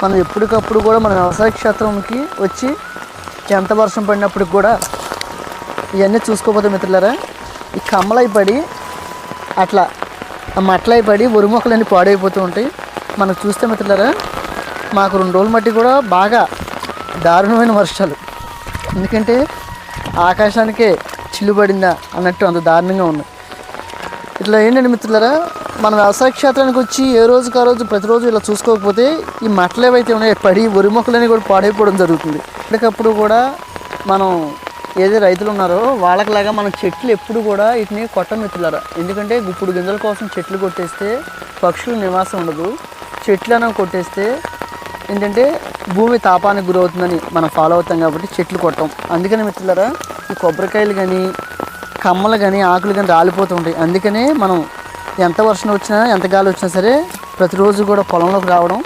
మనం ఎప్పటికప్పుడు కూడా మన వ్యవసాయ క్షేత్రంకి వచ్చి ఎంత వర్షం పడినప్పటికి కూడా ఇవన్నీ చూసుకోకపోతే మిత్రులారా, ఈ కమ్మలై పడి అట్లా మట్లై పడి వరి మొక్కలన్నీ పాడైపోతూ ఉంటాయి. మనకు చూస్తే మిత్రులారా, మాకు 2 రోజుల మట్టి కూడా బాగా దారుణమైన వర్షాలు. ఎందుకంటే ఆకాశానికే చిల్లుబడిందా అన్నట్టు అంత దారుణంగా ఉంది. ఇట్లా ఏంటంటే మిత్రులారా, మన వ్యవసాయ క్షేత్రానికి వచ్చి ఏ రోజుకి ఆ రోజు ప్రతిరోజు ఇలా చూసుకోకపోతే ఈ మట్టలు ఏవైతే ఉన్నాయో పడి వరి మొక్కలన్నీ కూడా పాడైపోవడం జరుగుతుంది. ఇప్పటికప్పుడు కూడా మనం ఏదైతే రైతులు ఉన్నారో వాళ్ళకిలాగా మనం చెట్లు ఎప్పుడు కూడా వీటిని కొట్టం మిత్రులారా. ఎందుకంటే గుప్పుడు గింజల కోసం చెట్లు కొట్టేస్తే పక్షుల నివాసం ఉండదు. చెట్లు అనేవి కొట్టేస్తే ఏంటంటే భూమి తాపానికి గురవుతుందని మనం ఫాలో అవుతాం కాబట్టి చెట్లు కొట్టం. అందుకని మిత్రులారా, ఈ కొబ్బరికాయలు కానీ కమ్మలు కానీ ఆకులు కానీ రాలిపోతూ ఉంటాయి. అందుకనే మనం ఎంత వర్షం వచ్చినా ఎంత గాలి వచ్చినా సరే ప్రతిరోజు కూడా పొలంలోకి రావడం